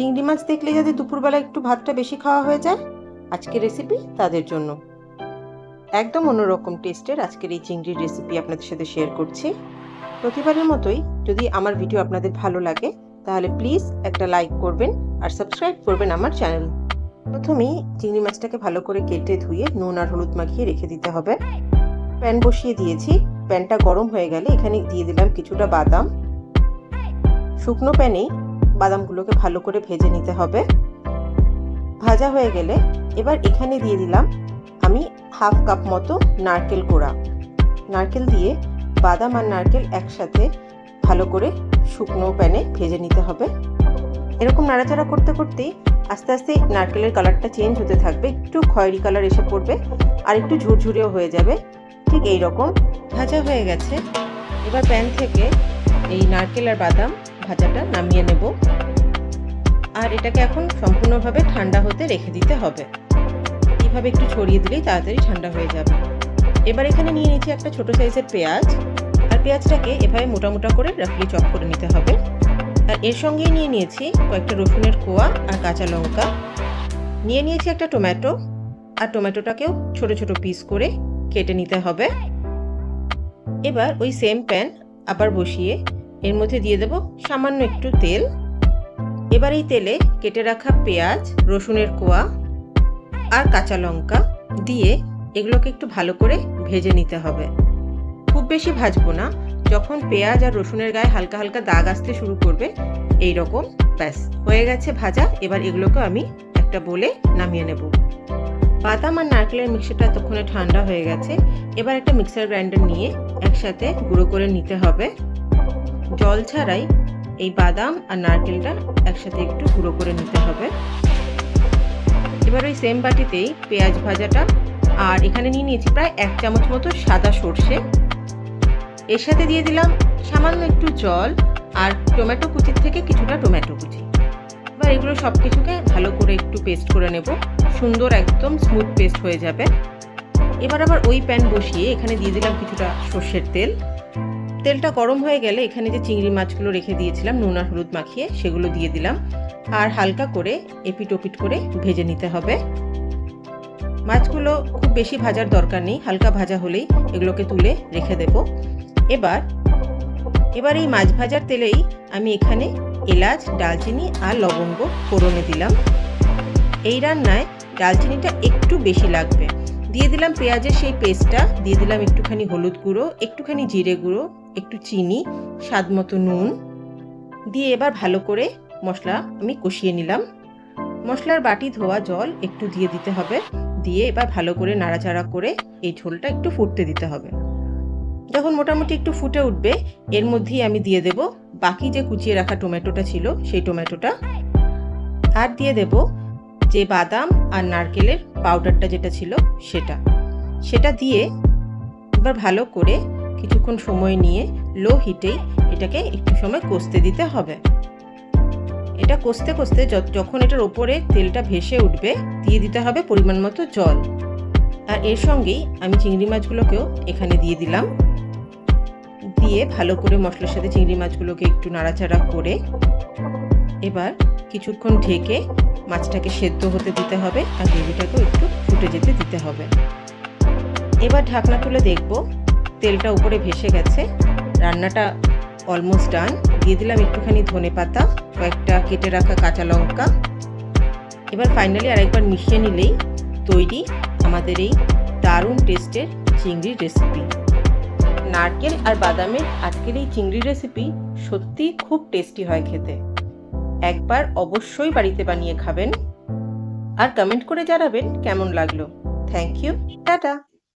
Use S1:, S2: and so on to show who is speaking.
S1: চিংড়ি মাছ দেখলে যাতে দুপুরবেলা একটু ভাতটা বেশি খাওয়া হয়ে যায়, আজকের রেসিপি তাদের জন্য। একদম অন্যরকম টেস্টের আজকের এই চিংড়ির রেসিপি আপনাদের সাথে শেয়ার করছি। প্রতিবারের মতোই যদি আমার ভিডিও আপনাদের ভালো লাগে তাহলে প্লিজ একটা লাইক করবেন আর সাবস্ক্রাইব করবেন আমার চ্যানেল। প্রথমেই চিংড়ি মাছটাকে ভালো করে কেটে ধুয়ে নুন আর হলুদ মাখিয়ে রেখে দিতে হবে। প্যান বসিয়ে দিয়েছি। প্যানটা গরম হয়ে গেলে এখানে দিয়ে দিলাম কিছুটা বাদাম। শুকনো প্যানেই বাদামগুলোকে ভালো করে ভেজে নিতে হবে। ভাজা হয়ে গেলে এবার এখানে দিয়ে দিলাম আমি হাফ কাপ মতো নারকেল কোড়া। নারকেল দিয়ে বাদাম আর নারকেল একসাথে ভালো করে শুকনো প্যানে ভেজে নিতে হবে। এরকম নাড়াচাড়া করতে করতেই আস্তে আস্তে নারকেলের কালারটা চেঞ্জ হতে থাকবে, একটু খয়েরি কালার এসে পড়বে আর একটু ঝুরঝুরেও হয়ে যাবে। ঠিক এই রকম ভাজা হয়ে গেছে। এবার প্যান থেকে এই নারকেল আর বাদাম ভাজাটা নামিয়ে নেব আর এটাকে এখন সম্পূর্ণভাবে ঠান্ডা হতে রেখে দিতে হবে। এইভাবে একটু ছড়িয়ে দিলেই তাড়াতাড়ি ঠান্ডা হয়ে যাবে। এবার এখানে নিয়ে নিচ্ছি একটা ছোট সাইজের পেঁয়াজ, আর পেঁয়াজটাকে এভাবে মোটা মোটা করে রাফলি চপ করে নিতে হবে। আর এর সঙ্গেই নিয়ে নিয়েছি কয়েকটা রসুনের কোয়া আর কাঁচা লঙ্কা। নিয়ে নিয়েছি একটা টমেটো, আর টমেটোটাকেও ছোট ছোট পিস করে কেটে নিতে হবে। এবার ওই সেম প্যান আবার বসিয়ে এর মধ্যে দিয়ে দেব সামান্য একটু তেল। এবার এই তেলে কেটে রাখা পেঁয়াজ, রসুনের কোয়া আর কাঁচা লঙ্কা দিয়ে এগুলোকে একটু ভালো করে ভেজে নিতে হবে। খুব বেশি ভাজবো না, যখন পেঁয়াজ আর রসুনের গায়ে হালকা হালকা দাগ আসতে শুরু করবে এই রকম, ব্যাস হয়ে গেছে ভাজা। এবার এগুলোকে আমি একটা বলে নামিয়ে নেব। বাদাম আর নারকেলের মিক্সচারটা এতক্ষণে ঠান্ডা হয়ে গেছে। এবার একটা মিক্সার গ্রাইন্ডার নিয়ে একসাথে গুঁড়ো করে নিতে হবে। জল ছাড়াই এই বাদাম আর নারকেলটা একসাথে একটু গুঁড়ো করে নিতে হবে। এবার ওই সেম বাটিতেই পেঁয়াজ ভাজাটা আর এখানে নিয়ে নিয়েছি প্রায় 1 চামচ মতো সাদা সর্ষে। এর সাথে দিয়ে দিলাম সামান্য একটু জল আর টমেটো কুচির থেকে কিছুটা টমেটো কুচি। এবার এগুলো সব কিছুকে ভালো করে একটু পেস্ট করে নেব, সুন্দর একদম স্মুথ পেস্ট হয়ে যাবে। এবার আবার ওই প্যান বসিয়ে এখানে দিয়ে দিলাম কিছুটা সর্ষের তেল। তেলটা গরম হয়ে গেলে এখানে যে চিংড়ি মাছগুলো রেখে দিয়েছিলাম নুন আর হলুদ মাখিয়ে সেগুলো দিয়ে দিলাম আর হালকা করে এপিট ওপিট করে ভেজে নিতে হবে। মাছগুলো খুব বেশি ভাজার দরকার নেই, হালকা ভাজা হলেই এগুলোকে তুলে রেখে দেব। এবার এই মাছ ভাজার তেলেই আমি এখানে এলাচ, দারচিনি আর লবঙ্গ ফোড়নে দিলাম। এই রান্নায় দারচিনিটা একটু বেশি লাগবে। দিয়ে দিলাম পেঁয়াজের সেই পেস্টটা, দিয়ে দিলাম একটুখানি হলুদ গুঁড়ো, একটুখানি জিরে গুঁড়ো, একটু চিনি, স্বাদ মতো নুন দিয়ে এবার ভালো করে মশলা আমি কষিয়ে নিলাম। মশলার বাটি ধোয়া জল একটু দিয়ে দিতে হবে। দিয়ে এবার ভালো করে নাড়াচাড়া করে এই ঝোলটা একটু ফুটতে দিতে হবে। যখন মোটামুটি একটু ফুটে উঠবে এর মধ্যেই আমি দিয়ে দেব বাকি যে কুচিয়ে রাখা টমেটোটা ছিল সেই টমেটোটা, আর দিয়ে দেব যে বাদাম আর নারকেলের পাউডারটা যেটা ছিল সেটা দিয়ে এবার ভালো করে কিছুক্ষণ সময় নিয়ে লো হিটেই এটাকে একটু সময় কষতে দিতে হবে। এটা কষতে কষতে যখন এটার ওপরে তেলটা ভেসে উঠবে দিয়ে দিতে হবে পরিমাণ মতো জল। আর এর সঙ্গেই আমি চিংড়ি মাছগুলোকেও এখানে দিয়ে দিলাম। দিয়ে ভালো করে মশলার সাথে চিংড়ি মাছগুলোকে একটু নাড়াচাড়া করে এবার কিছুক্ষণ ঢেকে মাছটাকে সেদ্ধ হতে দিতে হবে আর গ্রেভিটাকেও একটু ফুটে যেতে দিতে হবে। এবার ঢাকনা তুলে দেখব তেলটা উপরে ভেসে গেছে, রান্নাটা অলমোস্ট ডান। দিয়ে দিলাম একটুখানি ধনেপাতা, কয়েকটা কেটে রাখা কাঁচা লঙ্কা। এবার ফাইনালি আরেকবার মিশিয়ে নিলেই তৈরি আমাদের এই দারুণ টেস্টের চিংড়ির রেসিপি। নারকেল আর বাদামের আজকের এই চিংড়ি রেসিপি সত্যি খুব টেস্টি হয় খেতে। একবার অবশ্যই বাড়িতে বানিয়ে খাবেন আর কমেন্ট করে জানাবেন কেমন লাগলো। Thank you, tata.